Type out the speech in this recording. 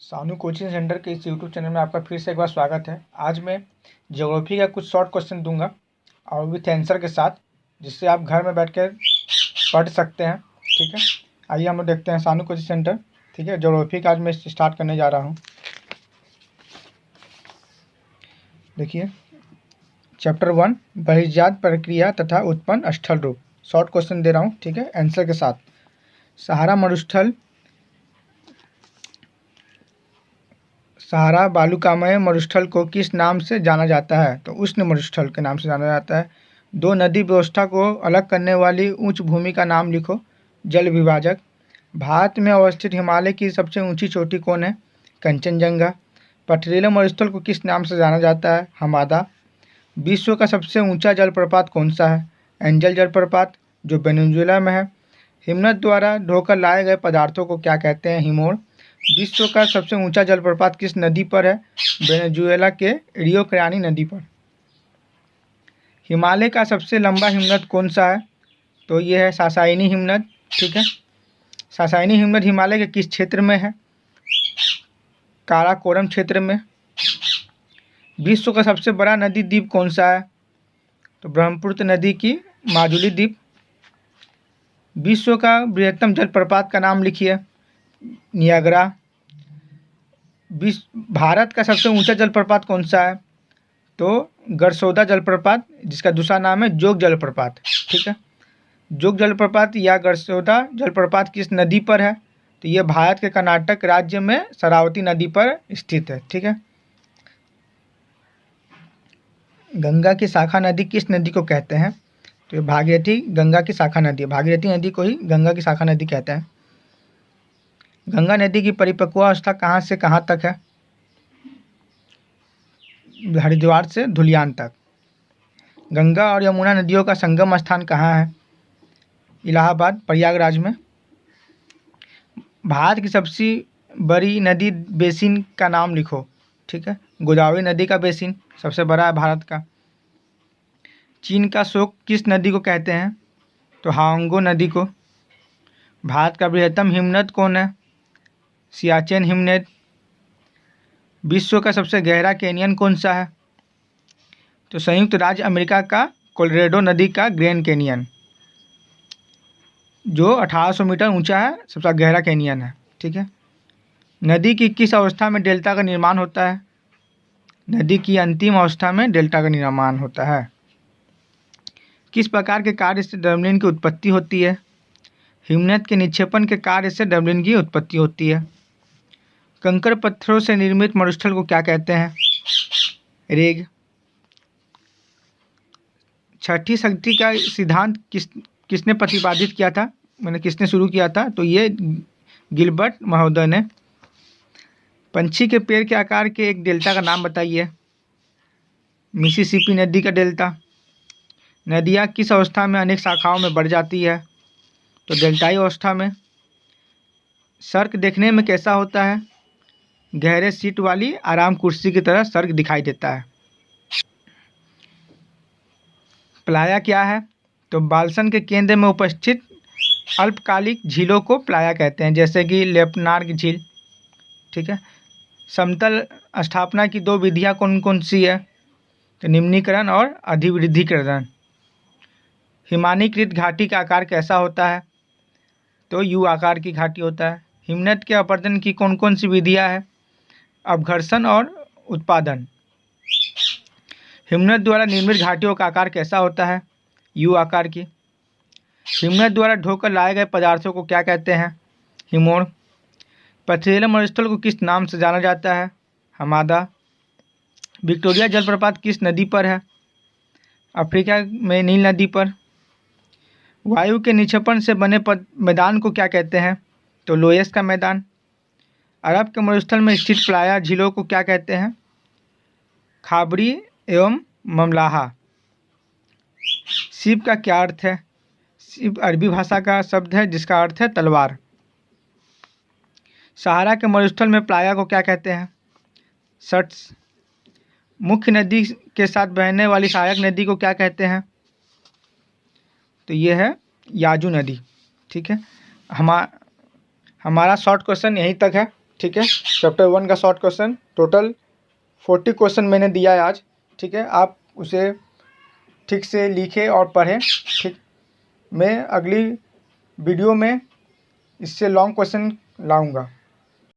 सानू coaching centre के इस यूट्यूब चैनल में आपका फिर से एक बार स्वागत है। आज मैं ज्योग्राफी का कुछ शॉर्ट क्वेश्चन दूंगा और विथ आंसर के साथ, जिससे आप घर में बैठ कर पढ़ सकते हैं। ठीक है, आइए हम लोग देखते हैं सानू कोचिंग सेंटर। ठीक है, ज्योग्राफी का आज मैं स्टार्ट करने जा रहा हूँ। देखिए, चैप्टर 1 बहिर्जात प्रक्रिया तथा उत्पन्न स्थल रूप। शॉर्ट क्वेश्चन दे रहा हूँ, ठीक है, आंसर के साथ। सहारा बालुकामय मरुस्थल को किस नाम से जाना जाता है? तो उष्ण मरुस्थल के नाम से जाना जाता है। दो नदी व्यवस्था को अलग करने वाली उच्च भूमि का नाम लिखो। जल विभाजक। भारत में अवस्थित हिमालय की सबसे ऊंची चोटी कौन है? कंचनजंगा। पथरीला मरुस्थल को किस नाम से जाना जाता है? हमादा। विश्व का सबसे ऊंचा जलप्रपात कौन सा है? एंजल जलप्रपात, जो वेनेजुएला में है। हिमनद द्वारा ढोकर लाए गए पदार्थों को क्या कहते हैं? हिमोर। विश्व का सबसे ऊंचा जलप्रपात किस नदी पर है? वेनेजुएला के रियो ग्रांडी नदी पर। हिमालय का सबसे लंबा हिमनद कौन सा है? तो ये है सासाइनी हिमनद। ठीक है, सासाइनी हिमनद हिमालय के किस क्षेत्र में है? काराकोरम क्षेत्र में। विश्व का सबसे बड़ा नदी द्वीप कौन सा है? तो ब्रह्मपुत्र नदी की माजुली द्वीप। विश्व का बृहत्तम जलप्रपात का नाम लिखिए। नियाग्रा। भारत का सबसे ऊंचा जलप्रपात कौन सा है? तो गरसोदा जलप्रपात, जिसका दूसरा नाम है जोग जलप्रपात। ठीक है, जोग जलप्रपात या गरसोदा जलप्रपात किस नदी पर है? तो ये भारत के कर्नाटक राज्य में शरावती नदी पर स्थित है। ठीक है, गंगा की शाखा नदी किस नदी को कहते हैं? तो ये भागीरथी गंगा की शाखा नदी है। भागीरथी नदी को ही गंगा की शाखा नदी कहते हैं। गंगा नदी की परिपक्वावस्था कहाँ से कहाँ तक है? हरिद्वार से धुलियान तक। गंगा और यमुना नदियों का संगम स्थान कहाँ है? इलाहाबाद, प्रयागराज में। भारत की सबसे बड़ी नदी बेसिन का नाम लिखो। ठीक है, गोदावरी नदी का बेसिन सबसे बड़ा है भारत का। चीन का शोक किस नदी को कहते हैं? तो हांगो नदी को। भारत का बृहत्तम हिमनद कौन है? सियाचेन हिमनद। विश्व का सबसे गहरा कैनियन कौन सा है? तो संयुक्त राज्य अमेरिका का कोलोराडो नदी का ग्रैंड कैनियन, जो 1800 मीटर ऊंचा है, सबसे गहरा कैनियन है। ठीक है, नदी की किस अवस्था में डेल्टा का निर्माण होता है? नदी की अंतिम अवस्था में डेल्टा का निर्माण होता है। किस प्रकार के कार्य से डबलिन की उत्पत्ति होती है? हिमनद के निक्षेपण के कार्य से डबलिन की उत्पत्ति होती है। कंकड़ पत्थरों से निर्मित मरुस्थल को क्या कहते हैं? रेग। छठी शक्ति का सिद्धांत किसने प्रतिपादित किया था? किसने शुरू किया था? तो ये गिलबर्ट महोदय ने। पंछी के पैर के आकार के एक डेल्टा का नाम बताइए। मिसिसिपी नदी का डेल्टा। नदियाँ किस अवस्था में अनेक शाखाओं में बढ़ जाती है? तो डेल्टाई अवस्था में। सर्क देखने में कैसा होता है? गहरे सीट वाली आराम कुर्सी की तरह सर्क दिखाई देता है। प्लाया क्या है? तो बाल्सन के केंद्र में उपस्थित अल्पकालिक झीलों को प्लाया कहते हैं, जैसे कि लेपनार्ग झील। ठीक है, समतल स्थापना की दो विधियां कौन कौन सी है? तो निम्नीकरण और अधिवृद्धिकरण। हिमानीकृत घाटी का आकार कैसा होता है? तो यू आकार की घाटी होता है। हिमनद के अपरदन की कौन कौन सी विधियां हैं? अपघर्षण और उत्पादन। हिमनद द्वारा निर्मित घाटियों का आकार कैसा होता है? यू आकार की। हिमनद द्वारा ढोकर लाए गए पदार्थों को क्या कहते हैं? हिमोर। पथरीला मरुस्थल को किस नाम से जाना जाता है? हमादा। विक्टोरिया जलप्रपात किस नदी पर है? अफ्रीका में नील नदी पर। वायु के निक्षेपण से बने मैदान को क्या कहते हैं? तो लोयस का मैदान। अरब के मरुस्थल में स्थित प्लाया झीलों को क्या कहते हैं? खाबरी एवं ममलाहा। शिव का क्या अर्थ है? शिव अरबी भाषा का शब्द है, जिसका अर्थ है तलवार। सहारा के मरुस्थल में प्लाया को क्या कहते हैं? सट्स। मुख्य नदी के साथ बहने वाली सहायक नदी को क्या कहते हैं? तो ये है याजू नदी। ठीक है, हमारा शॉर्ट क्वेश्चन यहीं तक है। ठीक है। चैप्टर 1 का शॉर्ट क्वेश्चन, टोटल 40 क्वेश्चन मैंने दिया है आज, ठीक है। आप उसे ठीक से लिखें और पढ़ें, ठीक। मैं अगली वीडियो में इससे लॉन्ग क्वेश्चन लाऊंगा।